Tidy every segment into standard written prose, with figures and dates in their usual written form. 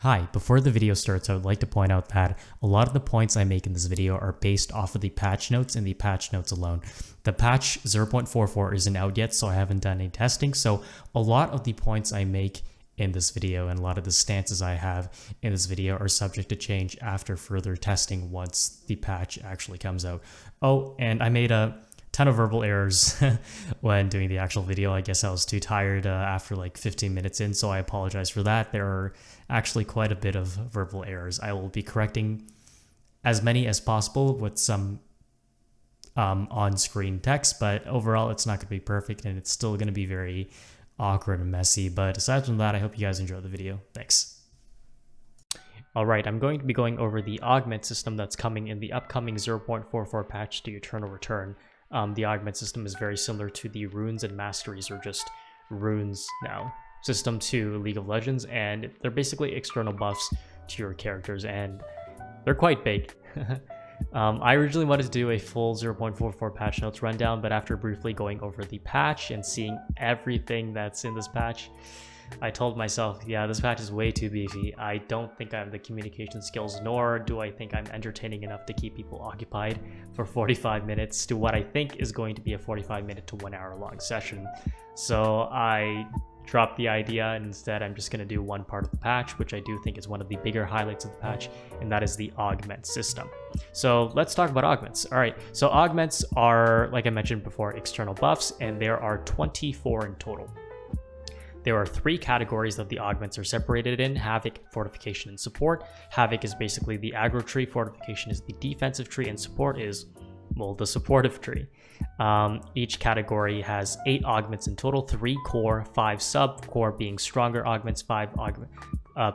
Hi, before the video starts, I would like to point out that a lot of the points I make in this video are based off of the patch notes and the patch notes alone. The patch 0.44 isn't out yet, so I haven't done any testing, so a lot of the points I make in this video and a lot of the stances I have in this video are subject to change after further testing once the patch actually comes out. Oh, and I made a ton of verbal errors when doing the actual video. I guess I was too tired after like 15 minutes in, so I apologize for that. There are actually quite a bit of verbal errors. I will be correcting as many as possible with some on-screen text, but overall it's not going to be perfect and it's still going to be very awkward and messy. But aside from that, I hope you guys enjoy the video. Thanks. Alright, I'm going to be going over the augment system that's coming in the upcoming 0.44 patch to Eternal Return. The augment system is very similar to the runes and masteries, or just runes now, system to League of Legends, and they're basically external buffs to your characters, and they're quite big. I originally wanted to do a full 0.44 patch notes rundown, but after briefly going over the patch and seeing everything that's in this patch, I told myself, yeah, this patch is way too beefy. I don't think I have the communication skills, nor do I think I'm entertaining enough to keep people occupied for 45 minutes to what I think is going to be a 45-minute to 1 hour long session. So I dropped the idea, and instead I'm just going to do one part of the patch, which I do think is one of the bigger highlights of the patch, and that is the augment system. So let's talk about augments. All right, so augments are, like I mentioned before, external buffs, and there are 24 in total. There are 3 categories that the augments are separated in: Havoc, Fortification, and Support. Havoc is basically the aggro tree, Fortification is the defensive tree, and Support is, well, the supportive tree. Each category has 8 augments in total: 3 core, 5 sub, core being stronger augments, 5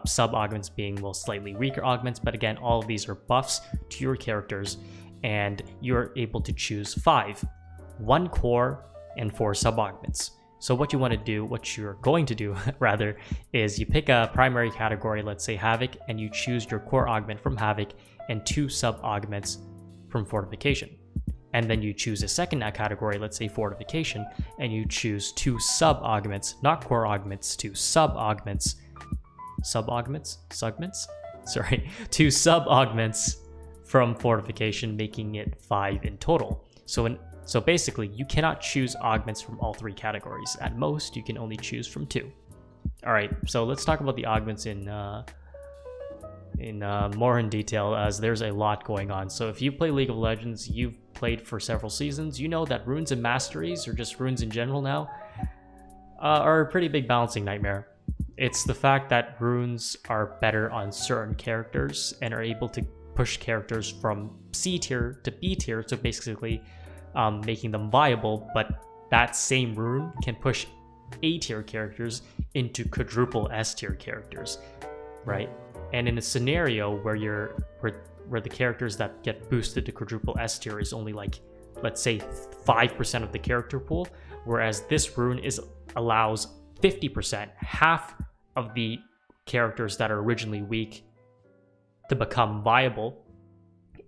sub augments being, well, slightly weaker augments. But again, all of these are buffs to your characters, and you're able to choose 5, 1 core, and 4 sub augments. So what you're going to do rather, is you pick a primary category, let's say Havoc, and you choose your core augment from Havoc and 2 sub augments from Fortification. And then you choose a second category, let's say Fortification, and you choose 2 sub augments, not core augments, 2 sub augments, 2 sub augments from Fortification, making it 5 in total. So basically, you cannot choose augments from all 3 categories. At most, you can only choose from 2. All right, so let's talk about the augments in more in detail, as there's a lot going on. So if you play League of Legends, you've played for several seasons, you know that runes and masteries, or just runes in general now, are a pretty big balancing nightmare. It's the fact that runes are better on certain characters and are able to push characters from C tier to B tier, so basically making them viable, but that same rune can push A tier characters into quadruple S tier characters, right? And in a scenario where where the characters that get boosted to quadruple S tier is only like, let's say 5% of the character pool, whereas this rune allows 50%, half of the characters that are originally weak, to become viable.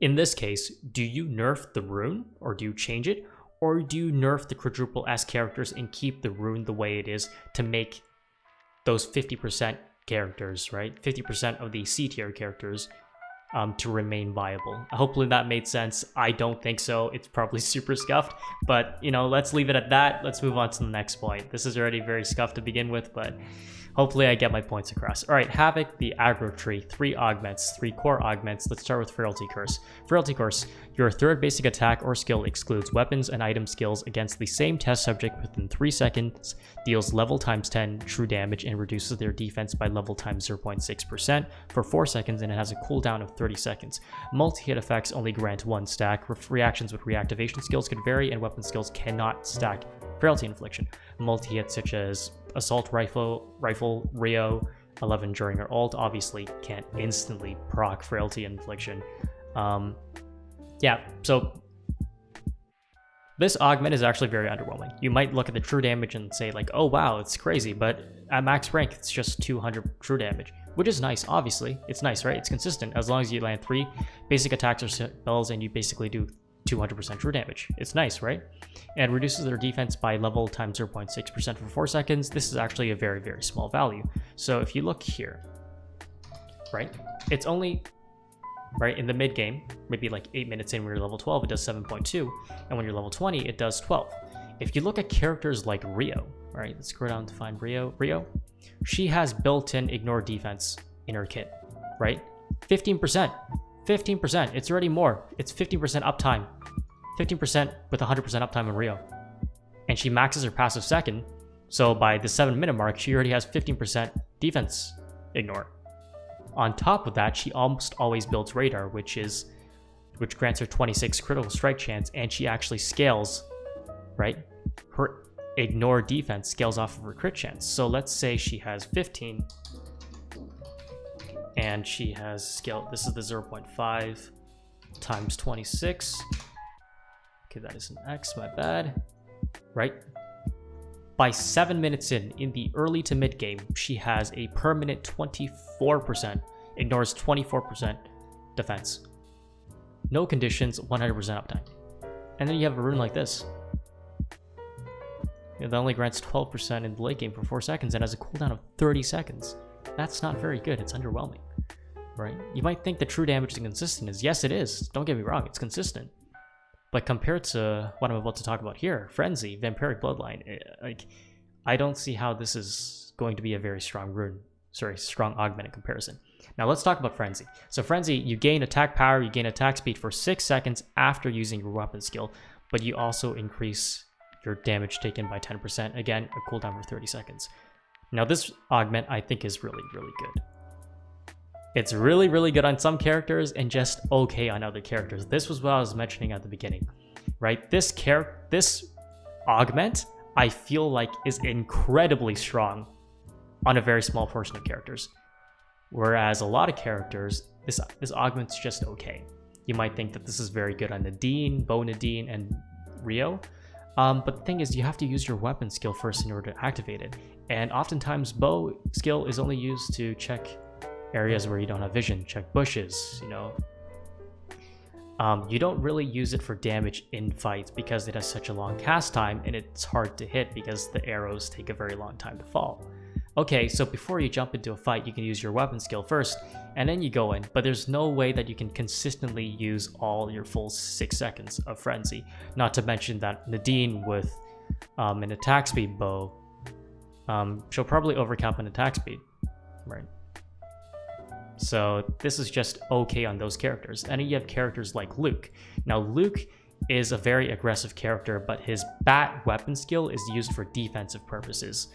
In this case, do you nerf the rune, or do you change it, or do you nerf the quadruple S characters and keep the rune the way it is to make those 50% characters, right? 50% of the C tier characters to remain viable. Hopefully that made sense. I don't think so. It's probably super scuffed, but you know, let's leave it at that. Let's move on to the next point. This is already very scuffed to begin with, but hopefully I get my points across. All right, Havoc, the aggro tree, 3 augments, 3 core augments. Let's start with Frailty Curse. Frailty Curse, your 3rd basic attack or skill excludes weapons and item skills against the same test subject within 3 seconds, deals level times 10 true damage, and reduces their defense by level times 0.6% for 4 seconds, and it has a cooldown of 30 seconds. Multi-hit effects only grant 1 stack. Reactions with reactivation skills can vary, and weapon skills cannot stack Frailty Infliction. Multi-hits such as Assault Rifle, Rio, 11 during her ult obviously can't instantly proc Frailty Infliction. Yeah, so this augment is actually very underwhelming. You might look at the true damage and say like, oh wow, it's crazy, but at max rank it's just 200 true damage, which is nice. Obviously it's nice, right? It's consistent as long as you land 3 basic attacks or spells and you basically do 200% true damage. It's nice, right? And reduces their defense by level times 0.6% for 4 seconds. This is actually a very, very small value. So if you look here, right? It's only, right, in the mid game, maybe like 8 minutes in when you're level 12, it does 7.2, and when you're level 20, it does 12. If you look at characters like Rio, right, let's scroll down to find Rio. She has built-in ignore defense in her kit, right? 15%. It's already more. It's 15% uptime. 15% with 100% uptime on Rio. And she maxes her passive second, so by the 7-minute mark, she already has 15% defense ignore. On top of that, she almost always builds radar, which grants her 26 critical strike chance, and she actually scales, right? Her ignore defense scales off of her crit chance. So let's say she has 15, and she has scaled, this is the 0.5 times 26. Okay, that is an X, my bad. Right? By 7 minutes in the early to mid game, she has a permanent 24%, ignores 24% defense. No conditions, 100% uptime. And then you have a rune like this. That only grants 12% in the late game for 4 seconds and has a cooldown of 30 seconds. That's not very good, it's underwhelming. Right? You might think the true damage is inconsistent. Yes, it is. Don't get me wrong, it's consistent. But compared to what I'm about to talk about here, Frenzy, Vampiric Bloodline, like, I don't see how this is going to be a very strong rune. Sorry, strong augment in comparison. Now let's talk about Frenzy. So Frenzy, you gain attack power, you gain attack speed for 6 seconds after using your weapon skill, but you also increase your damage taken by 10%. Again, a cooldown for 30 seconds. Now this augment I think is really, really good. It's really, really good on some characters and just okay on other characters. This was what I was mentioning at the beginning, right? This augment, I feel like, is incredibly strong on a very small portion of characters. Whereas a lot of characters, this augment's just okay. You might think that this is very good on Nadine, Bo Nadine, and Rio. But the thing is, you have to use your weapon skill first in order to activate it. And oftentimes, Bo skill is only used to check areas where you don't have vision, check bushes, you know. You don't really use it for damage in fights because it has such a long cast time and it's hard to hit because the arrows take a very long time to fall. Okay, so before you jump into a fight, you can use your weapon skill first and then you go in, but there's no way that you can consistently use all your full 6 seconds of Frenzy. Not to mention that Nadine with an attack speed bow, she'll probably overcap an attack speed, right? So this is just okay on those characters. And then you have characters like Luke. Now Luke is a very aggressive character, but his bat weapon skill is used for defensive purposes,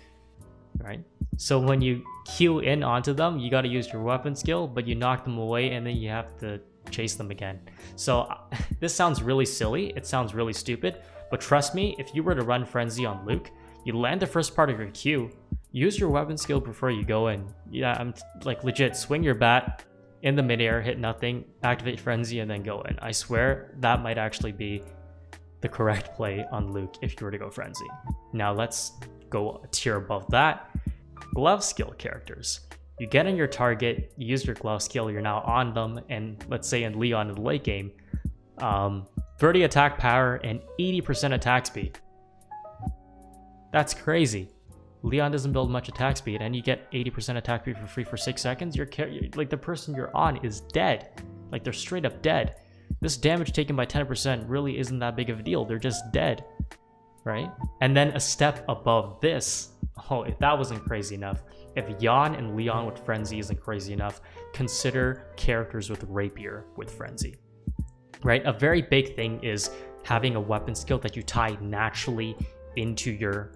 right? So when you queue in onto them, you got to use your weapon skill, but you knock them away and then you have to chase them again. So this sounds really silly, it sounds really stupid, but trust me, if you were to run Frenzy on Luke, you land the first part of your queue, use your weapon skill before you go in. Yeah, I'm like legit, swing your bat in the midair, hit nothing, activate Frenzy, and then go in. I swear that might actually be the correct play on Luke if you were to go Frenzy. Now let's go a tier above that. Glove skill characters. You get on your target, you use your glove skill, you're now on them, and let's say in Leon in the late game, 30 attack power and 80% attack speed. That's crazy. Leon doesn't build much attack speed, and you get 80% attack speed for free for 6 seconds. You're like, the person you're on is dead. Like, they're straight up dead. This damage taken by 10% really isn't that big of a deal. They're just dead, right? And then a step above this, oh, if that wasn't crazy enough, if Jan and Leon with Frenzy isn't crazy enough, consider characters with Rapier with Frenzy, right? A very big thing is having a weapon skill that you tie naturally into your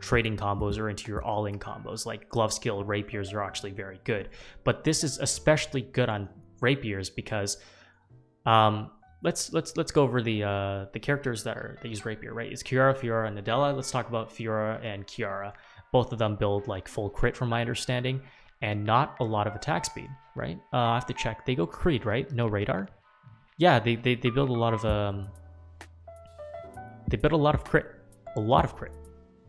trading combos or into your all-in combos. Like glove skill rapiers are actually very good, but this is especially good on rapiers because let's go over the characters that use rapier, right? It's Kiara, Fiora, and Nadella. Let's talk about Fiora and Kiara. Both of them build like full crit from my understanding and not a lot of attack speed, right? I have to check. They go Creed, right? No radar. Yeah, they build a lot of crit. A lot of crit.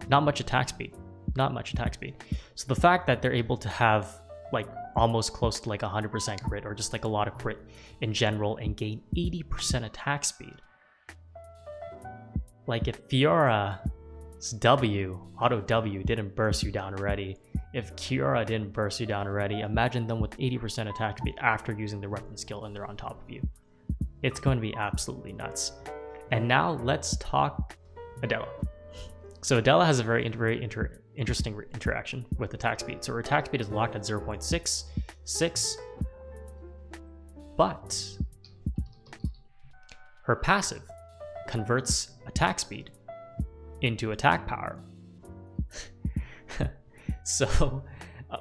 Not much attack speed. Not much attack speed. So the fact that they're able to have like almost close to like 100% crit or just like a lot of crit in general and gain 80% attack speed. Like if Fiora's auto W didn't burst you down already, If Kiara didn't burst you down already, imagine them with 80% attack speed after using the weapon skill and they're on top of you. It's going to be absolutely nuts. And now let's talk Adela. So Adela has a very interesting interaction with attack speed. So her attack speed is locked at 0.66, but her passive converts attack speed into attack power. So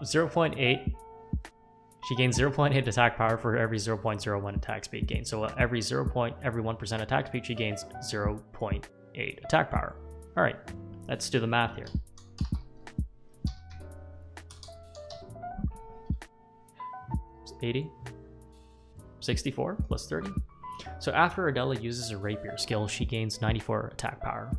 0.8, she gains 0.8 attack power for every 0.01 attack speed gain. So every 1% attack speed, she gains 0.8 attack power. All right, let's do the math here. It's 80, 64 plus 30. So after Adela uses her rapier skill, she gains 94 attack power.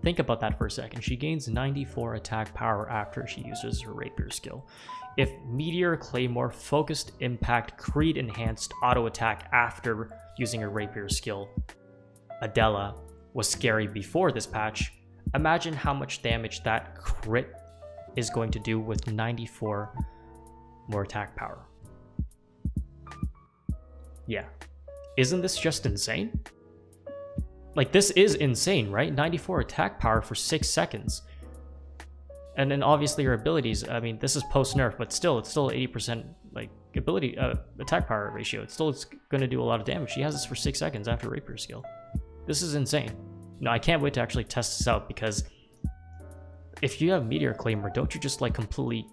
Think about that for a second. She gains 94 attack power after she uses her rapier skill. If Meteor, Claymore, Focused Impact, Creed Enhanced Auto Attack after using her rapier skill, Adela, was scary before this patch, imagine how much damage that crit is going to do with 94 more attack power. Yeah. Isn't this just insane? Like, this is insane, right? 94 attack power for 6 seconds. And then obviously her abilities, I mean, this is post-nerf, but still, it's still 80% like ability, attack power ratio. It's going to do a lot of damage. She has this for 6 seconds after rapier skill. This is insane. No, I can't wait to actually test this out, because if you have Meteor Claymore, don't you just like completely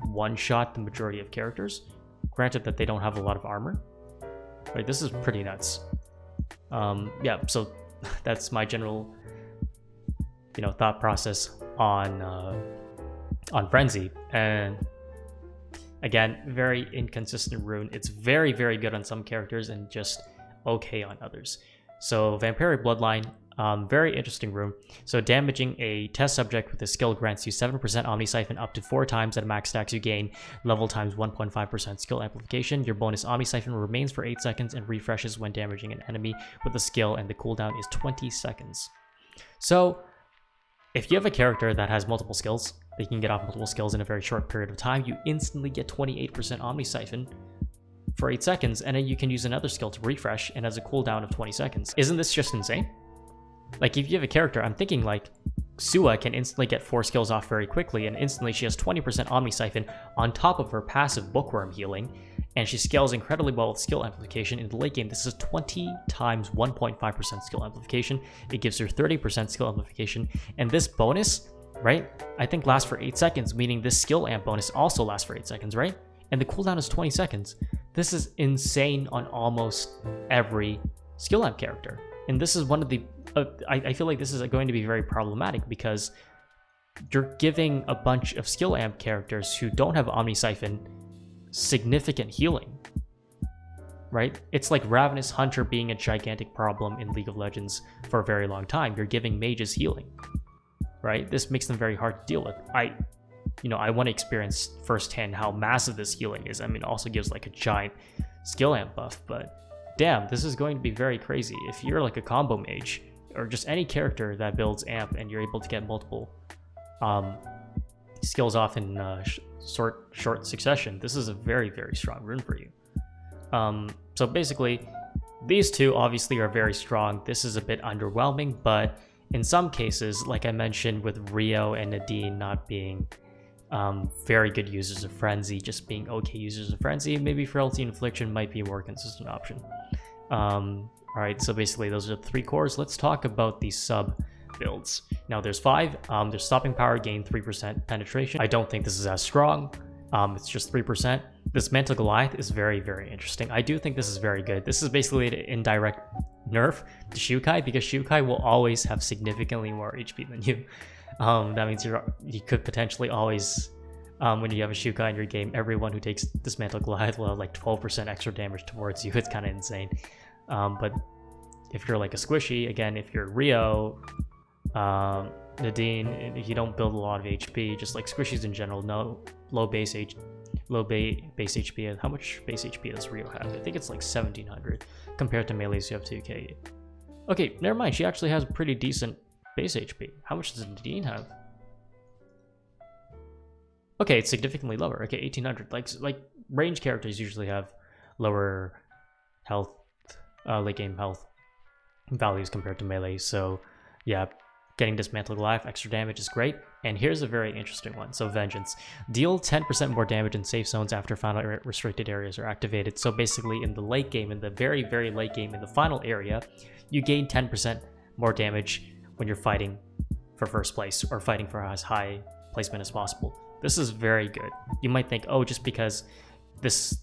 one-shot the majority of characters? Granted that they don't have a lot of armor. Right, this is pretty nuts. Yeah, so that's my general, thought process on Frenzy. And again, very inconsistent rune. It's very, very good on some characters and just okay on others. So Vampiric Bloodline, very interesting rune. So damaging a test subject with a skill grants you 7% Omni Siphon up to 4 times at max stacks you gain, level times 1.5% skill amplification. Your bonus Omni Siphon remains for 8 seconds and refreshes when damaging an enemy with a skill, and the cooldown is 20 seconds. So if you have a character that has multiple skills, they can get off multiple skills in a very short period of time, you instantly get 28% Omni Siphon for 8 seconds, and then you can use another skill to refresh and has a cooldown of 20 seconds. Isn't this just insane? Like, if you have a character, I'm thinking like Sua can instantly get 4 skills off very quickly, and instantly she has 20% Omni Siphon on top of her passive Bookworm healing, and she scales incredibly well with skill amplification. In the late game, this is 20 times 1.5% skill amplification. It gives her 30% skill amplification, and this bonus, right, I think lasts for 8 seconds, meaning this skill amp bonus also lasts for 8 seconds, right? And the cooldown is 20 seconds. This is insane on almost every skill amp character. And this is one of the I feel like this is going to be very problematic, because you're giving a bunch of skill amp characters who don't have Omni Siphon significant healing, right? It's like Ravenous Hunter being a gigantic problem in League of Legends for a very long time. You're giving mages healing, right? This makes them very hard to deal with. I want to experience firsthand how massive this healing is. I mean, it also gives like a giant skill amp buff, but damn, this is going to be very crazy. If you're like a combo mage, or just any character that builds amp and you're able to get multiple skills off in short succession, this is a very, very strong rune for you. So basically, these two obviously are very strong. This is a bit underwhelming, but in some cases, like I mentioned with Rio and Nadine not being very good users of Frenzy, just being okay users of Frenzy, maybe Frailty Infliction might be a more consistent option. Alright, so basically those are the 3 cores. Let's talk about the sub builds. Now there's 5. There's Stopping Power, gain 3% penetration. I don't think this is as strong. It's just 3%. This Mantle Goliath is very, very interesting. I do think this is very good. This is basically an indirect nerf to Xiukai, because Xiukai will always have significantly more HP than you. That means you could potentially always, when you have a Xiukai in your game, everyone who takes Dismantle Goliath will have like 12% extra damage towards you. It's kind of insane. But if you're like a Squishy, again, if you're Rio, Nadine, if you don't build a lot of HP, just like Squishies in general, no low base HP. How much base HP does Rio have? I think it's like 1700 compared to melees who have 2k. Okay, never mind. She actually has pretty decent base HP. How much does Nadine have? Okay, it's significantly lower. Okay, 1800. Like range characters usually have lower health, late game health values compared to melee. So yeah, getting Dismantle Goliath, extra damage is great. And here's a very interesting one. So Vengeance. Deal 10% more damage in safe zones after final restricted areas are activated. So basically in the late game, in the very, very late game, in the final area, you gain 10% more damage when you're fighting for first place or fighting for as high placement as possible. This is very good. You might think, oh, just because this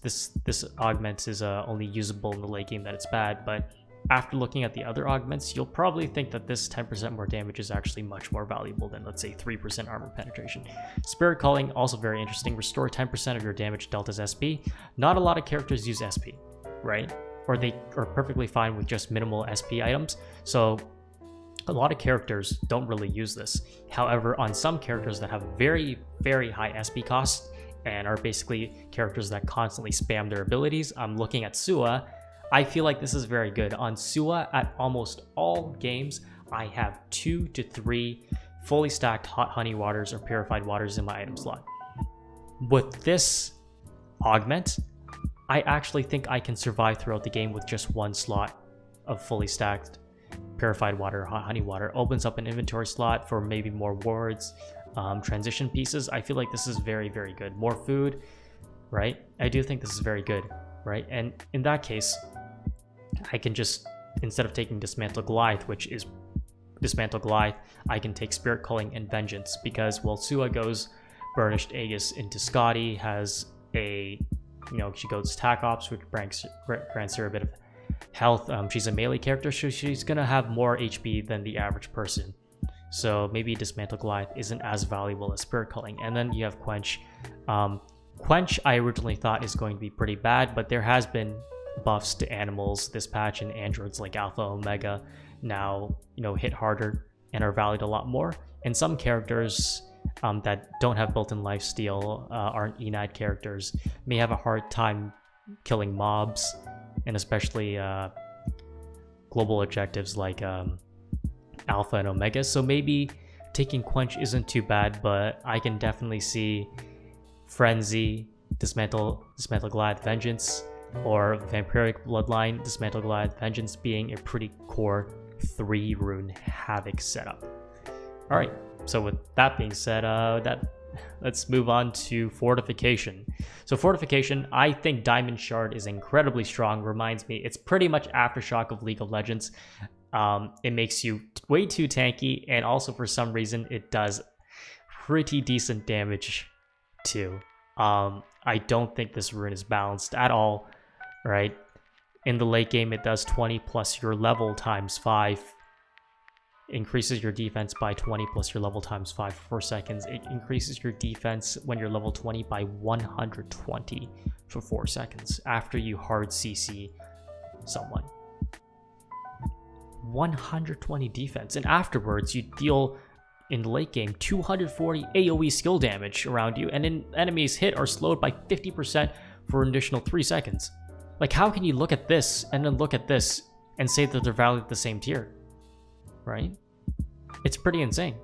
augment is only usable in the late game that it's bad, but after looking at the other augments, you'll probably think that this 10% more damage is actually much more valuable than, let's say, 3% armor penetration. Spirit Calling, also very interesting. Restore 10% of your damage delta's SP. Not a lot of characters use SP, right? Or they are perfectly fine with just minimal SP items. So a lot of characters don't really use this. However, on some characters that have very, very high SP costs and are basically characters that constantly spam their abilities, I'm looking at Sua. I feel like this is very good. On Sua, at almost all games, I have 2 to 3 fully stacked hot honey waters or purified waters in my item slot. With this augment, I actually think I can survive throughout the game with just 1 slot of fully stacked purified water, hot honey water. Opens up an inventory slot for maybe more wards, transition pieces. I feel like this is very, very good. More food, right? I do think this is very good, right? And in that case, I can just, instead of taking Dismantle Goliath, which is Dismantle Goliath, I can take Spirit Calling and Vengeance, because, well, Sua goes Burnished Aegis into Scotty, has a, she goes Tac Ops, which grants her a bit of health. She's a melee character, so she's gonna have more HP than the average person. So maybe Dismantle Goliath isn't as valuable as Spirit Calling. And then you have Quench. Quench, I originally thought is going to be pretty bad, but there has been buffs to animals this patch, and androids like Alpha Omega now hit harder and are valued a lot more. And some characters that don't have built-in lifesteal, aren't Enide characters, may have a hard time killing mobs, and especially global objectives like Alpha and Omega. So maybe taking Quench isn't too bad, but I can definitely see Frenzy, Dismantle Goliath, Vengeance, or Vampiric Bloodline, Dismantle Goliath, Vengeance being a pretty core 3-rune Havoc setup. Alright, so with that being said, let's move on to Fortification. So Fortification, I think Diamond Shard is incredibly strong. Reminds me, it's pretty much Aftershock of League of Legends. It makes you way too tanky, and also for some reason it does pretty decent damage too. I don't think this rune is balanced at all, right? In the late game, it does 20 plus your level times 5. Increases your defense by 20 plus your level times 5 for 4 seconds. It increases your defense when you're level 20 by 120 for 4 seconds after you hard CC someone. 120 defense, and afterwards you deal in the late game 240 AoE skill damage around you, and then enemies hit are slowed by 50% for an additional 3 seconds. Like, how can you look at this and then look at this and say that they're valued at the same tier, right? It's pretty insane.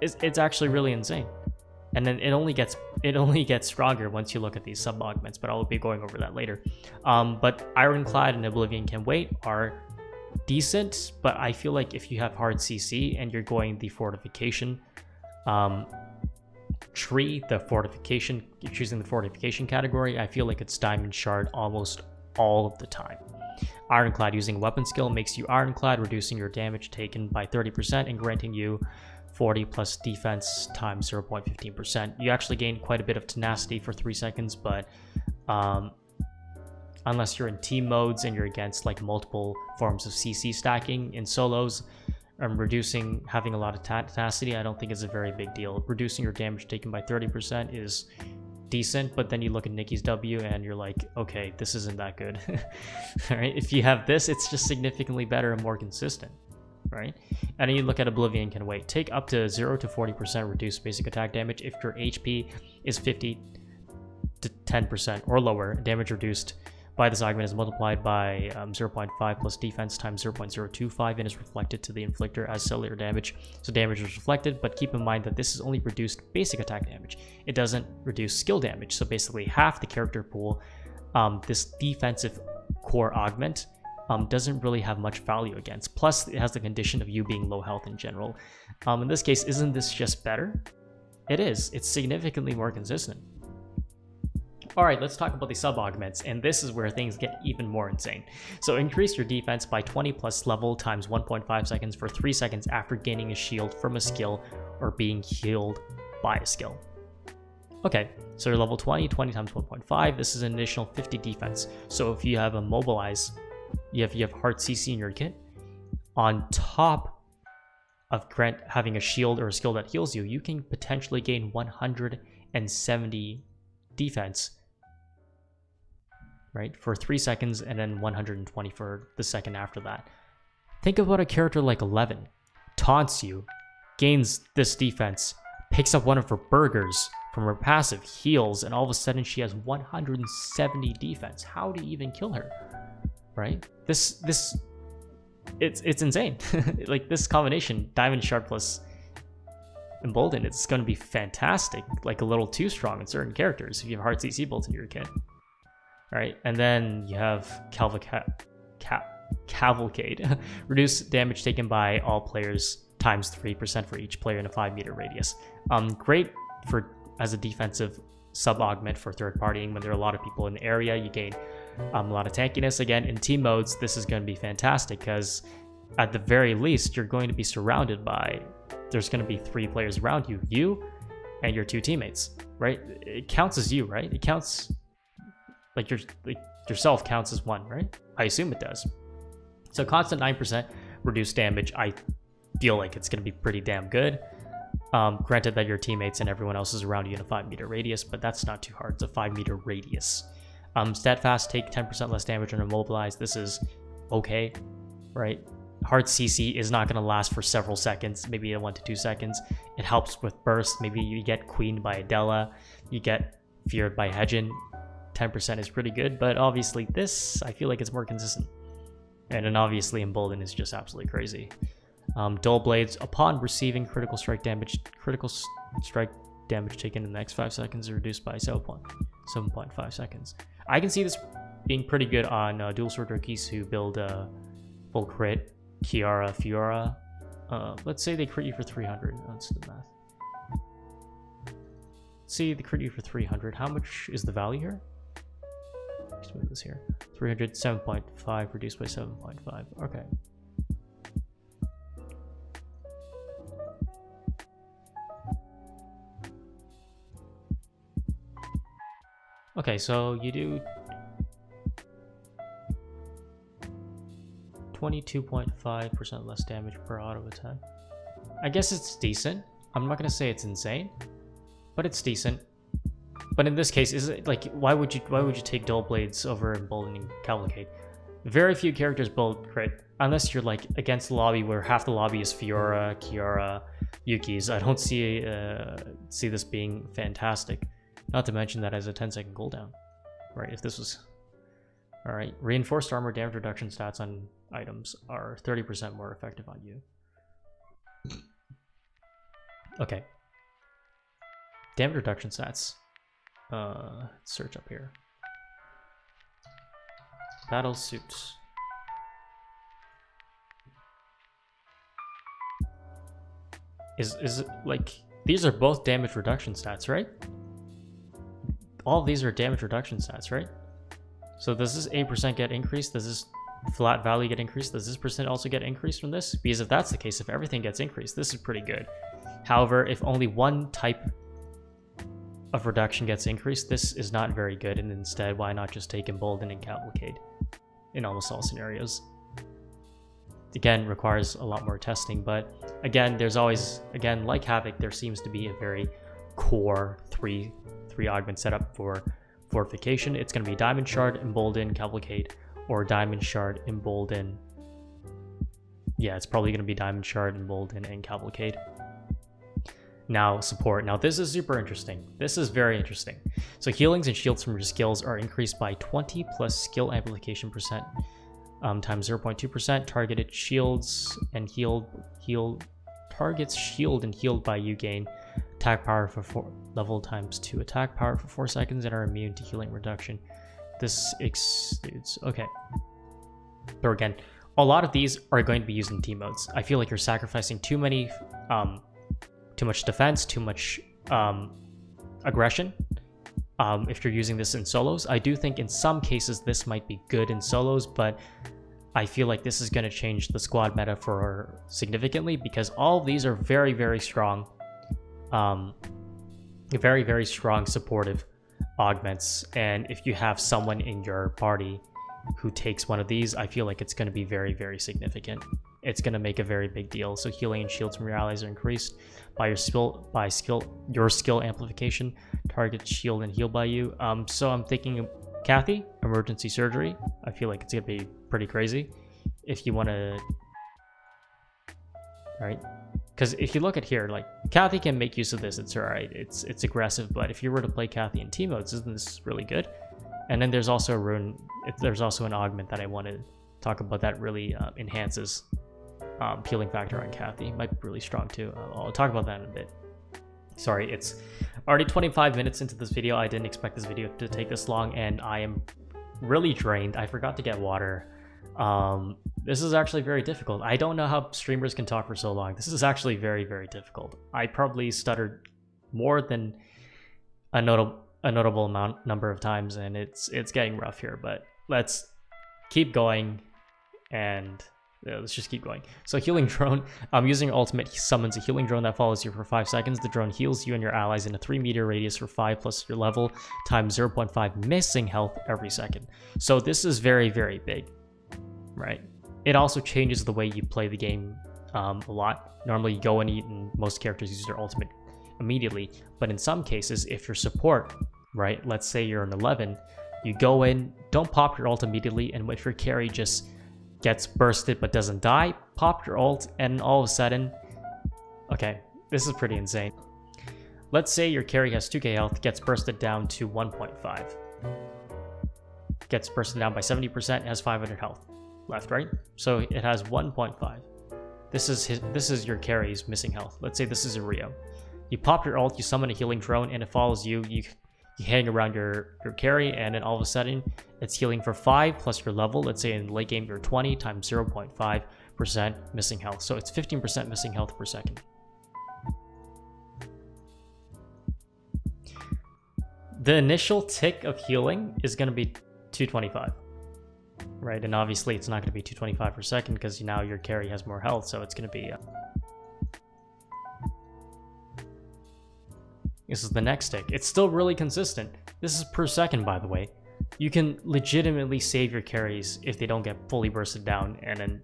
It's actually really insane. And then it only gets stronger once you look at these sub augments, but I'll be going over that later. But Ironclad and Oblivion Can Wait are decent, but I feel like if you have hard CC and you're going the Fortification tree, you're choosing the Fortification category, I feel like it's Diamond Shard almost all of the time. Ironclad using weapon skill makes you Ironclad, reducing your damage taken by 30% and granting you 40 plus defense times 0.15%. You actually gain quite a bit of tenacity for 3 seconds, but unless you're in team modes and you're against like multiple forms of CC stacking in solos, having a lot of tenacity, I don't think is a very big deal. Reducing your damage taken by 30% is decent, but then you look at Nikki's W and you're like, okay, this isn't that good. Right? If you have this, it's just significantly better and more consistent, right? And then you look at Oblivion Can Wait. Take up to 0 to 40% reduced basic attack damage if your HP is 50 to 10% or lower. Damage reduced this augment is multiplied by 0.5 plus defense times 0.025 and is reflected to the inflictor as cellular damage. So damage is reflected, but keep in mind that this is only reduced basic attack damage. It doesn't reduce skill damage. So basically half the character pool, this defensive core augment doesn't really have much value against. Plus, it has the condition of you being low health in general. In this case, isn't this just better? It is. It's significantly more consistent. Alright, let's talk about the sub-augments, and this is where things get even more insane. So increase your defense by 20 plus level times 1.5 seconds for 3 seconds after gaining a shield from a skill or being healed by a skill. Okay, so you're level 20 times 1.5, this is an additional 50 defense. So if you have a mobilize, you have hard CC in your kit, on top of having a shield or a skill that heals you, you can potentially gain 170 defense, right, for 3 seconds, and then 120 for the second after that. Think about a character like 11, taunts you, gains this defense, picks up one of her burgers from her passive, heals, and all of a sudden she has 170 defense. How do you even kill her, right? It's insane. Like, this combination, Diamond Shard plus Emboldened, it's going to be fantastic, like a little too strong in certain characters if you have hard CC built into your kit. Right, and then you have Cavalcade. Reduce damage taken by all players times 3% for each player in a 5-meter radius. Great as a defensive sub-augment for third-partying when there are a lot of people in the area. You gain a lot of tankiness. Again, in team modes, this is going to be fantastic because at the very least, you're going to be surrounded by... There's going to be 3 players around you. You and your 2 teammates, right? It counts as you, right? It counts... Like yourself counts as 1, right? I assume it does. So constant 9% reduced damage, I feel like it's going to be pretty damn good. Granted that your teammates and everyone else is around you in a 5-meter radius, but that's not too hard. It's a 5-meter radius. Steadfast, take 10% less damage when immobilized. This is okay, right? Hard CC is not going to last for several seconds, maybe 1 to 2 seconds. It helps with burst. Maybe you get queened by Adela, you get feared by Hedgen. 10% is pretty good, but obviously this, I feel like it's more consistent. And then obviously Emboldened is just absolutely crazy. Dull Blades, upon receiving critical strike damage taken in the next 5 seconds is reduced by 7.5 seconds. I can see this being pretty good on dual sword rookies who build full crit, Kiara, Fiora. Let's say they crit you for 300. That's the math. Let's see, they crit you for 300. How much is the value here? Let's move this here. 300, 7.5 reduced by 7.5. Okay. Okay, so you do 22.5% less damage per auto attack. I guess it's decent. I'm not gonna say it's insane, but it's decent. But in this case, is it like why would you take Dull Blades over Emboldening Cavalcade? Very few characters build crit unless you're like against the lobby where half the lobby is Fiora, Kiara, Yuki's. I don't see this being fantastic. Not to mention that as a 10-second cooldown, right? If this was all right, reinforced armor damage reduction stats on items are 30% more effective on you. Okay, damage reduction stats. Search up here. Battle suits. Is it like these are both damage reduction stats, right? All of these are damage reduction stats, right? So does this 8% get increased? Does this flat value get increased? Does this percent also get increased from this? Because if that's the case, if everything gets increased, this is pretty good. However, if only one type of reduction gets increased, this is not very good, and instead, why not just take Emboldened and Cavalcade in almost all scenarios? Again, requires a lot more testing, but again, there's always, again, like Havoc, there seems to be a very core three augment setup for Fortification. It's going to be Diamond Shard, Emboldened, Cavalcade, or Diamond Shard, Emboldened. Yeah, it's probably going to be Diamond Shard, Emboldened, and Cavalcade. Now support. Now this is super interesting. This is very interesting. So healings and shields from your skills are increased by 20 plus skill amplification percent times 0.2%. Targeted shields and healed targets shield and healed by you gain attack power for 4 level times 2 attack power for 4 seconds and are immune to healing reduction. This excludes. Okay. So again, a lot of these are going to be used in team modes. I feel like you're sacrificing too much defense, too much aggression. If you're using this in solos, I do think in some cases this might be good in solos, but I feel like this is going to change the squad meta for significantly because all of these are very, very strong, very, very strong supportive augments. And if you have someone in your party who takes one of these, I feel like it's going to be very, very significant. It's going to make a very big deal. So healing and shields from your allies are increased by your skill amplification. Target shield and heal by you. So I'm thinking Kathy, emergency surgery. I feel like it's going to be pretty crazy if you want to, right? Because if you look at here, like Kathy can make use of this. It's all right. It's aggressive, but if you were to play Kathy in team modes, isn't this really good? And then there's also a rune. There's also an augment that I want to talk about that really enhances healing factor on Kathy. Might be really strong too. I'll talk about that in a bit. Sorry, it's already 25 minutes into this video. I didn't expect this video to take this long, and I am really drained. I forgot to get water. This is actually very difficult. I don't know how streamers can talk for so long. This is actually very, very difficult. I probably stuttered more than a notable number of times, and it's getting rough here, but let's keep going and let's just keep going. So healing drone, using your ultimate summons a healing drone that follows you for 5 seconds. The drone heals you and your allies in a 3-meter radius for 5 plus your level times 0.5 missing health every second. So this is very, very big, right? It also changes the way you play the game a lot. Normally you go and eat, and most characters use their ultimate immediately, but in some cases, if you're support, right, let's say you're an 11, you go in, don't pop your ult immediately, and if your carry just gets bursted but doesn't die, pop your ult, and all of a sudden, okay, this is pretty insane. Let's say your carry has 2k health, gets bursted down to 1.5, gets bursted down by 70%, has 500 health left, right? So it has 1.5. This is your carry's missing health. Let's say this is a Rio. You pop your ult, you summon a healing drone, and it follows you. You hang around your carry, and then all of a sudden, it's healing for 5 plus your level. Let's say in late game, you're 20 times 0.5% missing health. So it's 15% missing health per second. The initial tick of healing is going to be 225, right? And obviously, it's not going to be 225 per second because now your carry has more health, so it's going to be... This is the next tick. It's still really consistent. This is per second, by the way. You can legitimately save your carries if they don't get fully bursted down, and then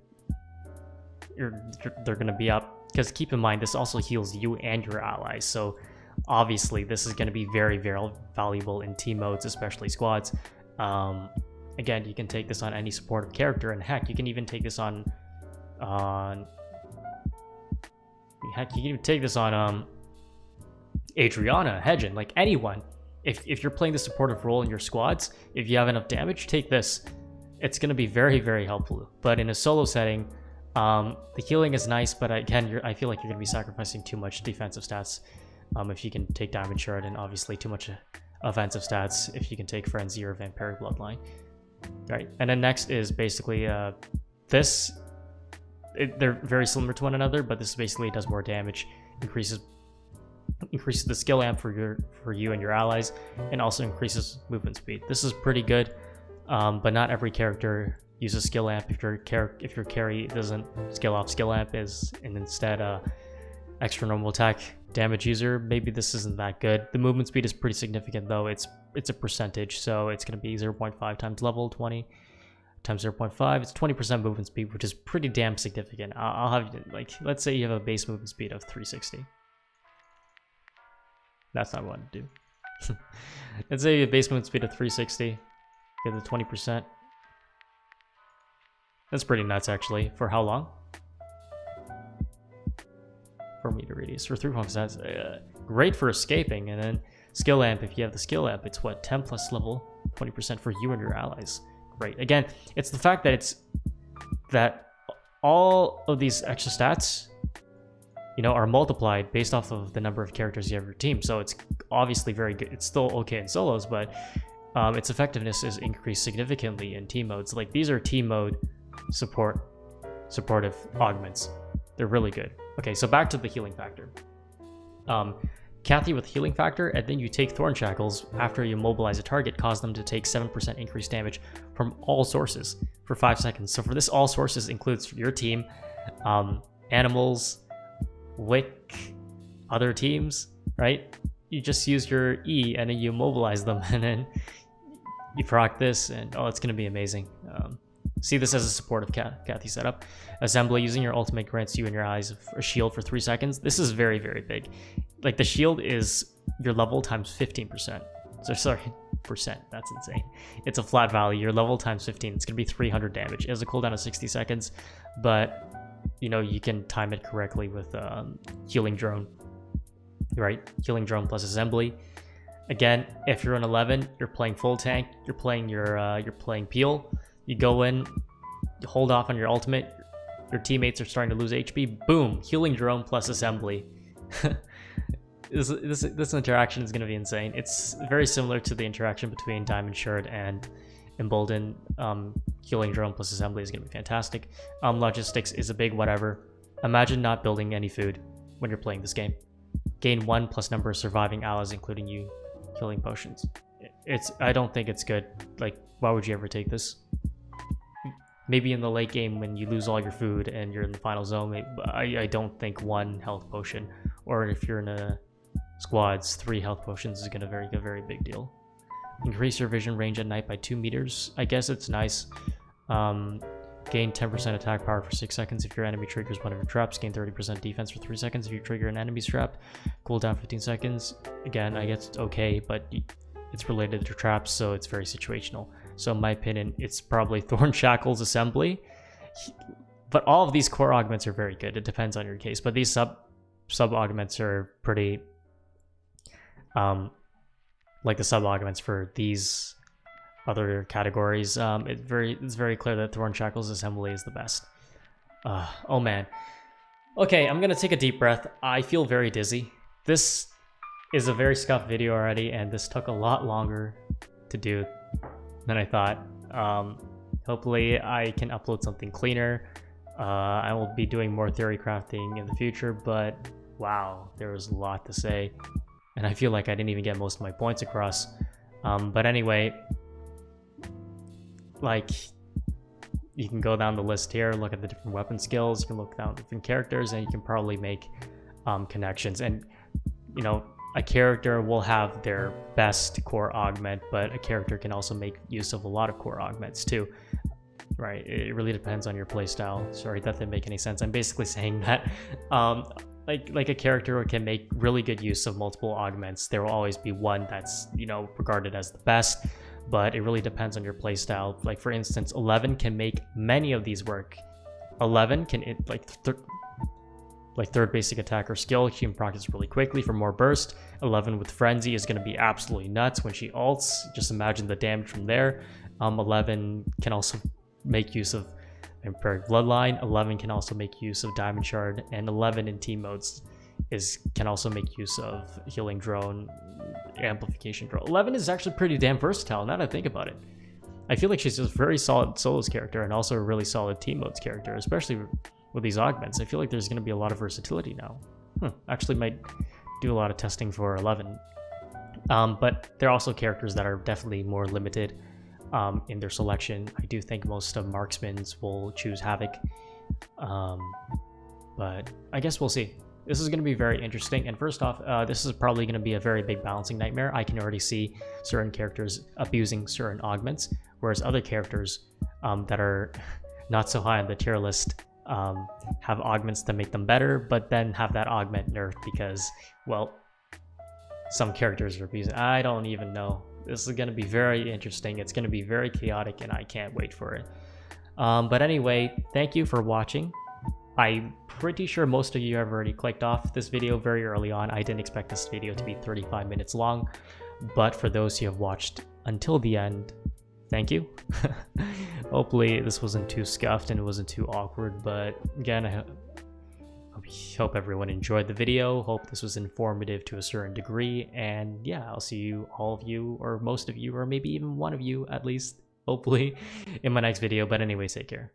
they're going to be up. Because keep in mind, this also heals you and your allies. So obviously, this is going to be very, very valuable in team modes, especially squads. Again, you can take this on any supportive character, and heck, you can even take this on Adriana, Hedgen, like anyone. If you're playing the supportive role in your squads, if you have enough damage, take this. It's going to be very, very helpful. But in a solo setting, the healing is nice, but again, I feel like you're going to be sacrificing too much defensive stats if you can take Diamond Shard, and obviously too much offensive stats if you can take Frenzy or Vampiric Bloodline. Right, and then next is basically this. They're very similar to one another, but this basically does more damage, increases the skill amp for you and your allies, and also increases movement speed. This is pretty good, but not every character uses skill amp. If your carry doesn't skill off skill amp and instead extra normal attack damage user, maybe this isn't that good. The movement speed is pretty significant though. It's a percentage, so it's going to be 0.5 times level, 20 times 0.5. It's 20% movement speed, which is pretty damn significant. I'll have, like, let's say you have a base movement speed of 360. That's not what I want to do. Let's say a base movement speed of 360. Get the 20%. That's pretty nuts, actually. For how long? per meter radius for 3 points. That's great for escaping. And then skill amp, if you have the skill amp, it's what, 10 plus level, 20% for you and your allies. Great. Again, it's the fact that all of these extra stats, you know, are multiplied based off of the number of characters you have in your team. So it's obviously very good. It's still okay in solos, but its effectiveness is increased significantly in team modes. Like, these are team mode supportive augments. They're really good. Okay, so back to the healing factor. Kathy with healing factor, and then you take Thorn Shackles after you mobilize a target, cause them to take 7% increased damage from all sources for 5 seconds. So for this, all sources includes your team, animals, Wick, other teams, right? You just use your E and then you mobilize them, and then you proc this, and oh, it's going to be amazing. See this as a supportive Kathy setup. Assembly, using your ultimate grants you and your eyes a shield for 3 seconds. This is very, very big. Like, the shield is your level times 15%. So, sorry, percent. That's insane. It's a flat value. Your level times 15. It's going to be 300 damage. It has a cooldown of 60 seconds, but you know, you can time it correctly with healing drone, right? Healing drone plus assembly. Again, if you're an 11, you're playing full tank, you're playing peel. You go in, you hold off on your ultimate, your teammates are starting to lose HP, boom, healing drone plus assembly. This interaction is going to be insane. It's very similar to the interaction between Diamond Shirt and Embolden. Healing drone plus assembly is going to be fantastic. Logistics is a big whatever. Imagine not building any food when you're playing this game. Gain 1 plus number of surviving allies, including you, healing potions. I don't think it's good. Like, why would you ever take this? Maybe in the late game when you lose all your food and you're in the final zone, I don't think 1 health potion, or if you're in a squads, 3 health potions is going to be a very big deal. Increase your vision range at night by 2 meters. I guess it's nice. Gain 10% attack power for 6 seconds if your enemy triggers one of your traps. Gain 30% defense for 3 seconds if you trigger an enemy's trap. Cooldown 15 seconds. Again, I guess it's okay, but it's related to traps, so it's very situational. So in my opinion, it's probably Thorn Shackles assembly. But all of these core augments are very good. It depends on your case. But these sub augments are pretty... like the sub augments for these other categories, it's very clear that Thorn Shackles assembly is the best. Oh man. Okay, I'm gonna take a deep breath. I feel very dizzy. This is a very scuffed video already, and this took a lot longer to do than I thought. Hopefully I can upload something cleaner. I will be doing more theory crafting in the future, but wow, there was a lot to say. And I feel like I didn't even get most of my points across. But anyway, like, you can go down the list here, look at the different weapon skills, you can look down different characters, and you can probably make connections. And, you know, a character will have their best core augment, but a character can also make use of a lot of core augments too. Right? It really depends on your playstyle. Sorry, that didn't make any sense. I'm basically saying that like a character can make really good use of multiple augments. There will always be one that's, you know, regarded as the best, but it really depends on your playstyle. Like, for instance, 11 can make many of these work. 11 can third basic attack or skill, she can practice really quickly for more burst. 11 with frenzy is going to be absolutely nuts when she ults. Just imagine the damage from there. 11 can also make use of Imperial Bloodline. 11 can also make use of Diamond Shard, and 11 in team modes can also make use of Healing Drone, Amplification Drone. 11 is actually pretty damn versatile now that I think about it. I feel like she's just a very solid solos character and also a really solid team modes character, especially with these augments. I feel like there's going to be a lot of versatility now. Actually might do a lot of testing for 11. But there are also characters that are definitely more limited in their selection. I do think most of marksmen's will choose Havoc, but I guess we'll see. This is going to be very interesting. And first off, this is probably going to be a very big balancing nightmare. I can already see certain characters abusing certain augments, whereas other characters that are not so high on the tier list have augments that make them better, but then have that augment nerfed because, well, some characters are abusing. I don't even know. This is going to be very interesting. It's going to be very chaotic, and I can't wait for it. But anyway, thank you for watching. I'm pretty sure most of you have already clicked off this video very early on. I didn't expect this video to be 35 minutes long, but for those who have watched until the end, thank you. Hopefully this wasn't too scuffed and it wasn't too awkward, but again, I hope everyone enjoyed the video. Hope this was informative to a certain degree, and yeah, I'll see you, all of you, or most of you, or maybe even one of you at least, hopefully, in my next video. But anyways, take care.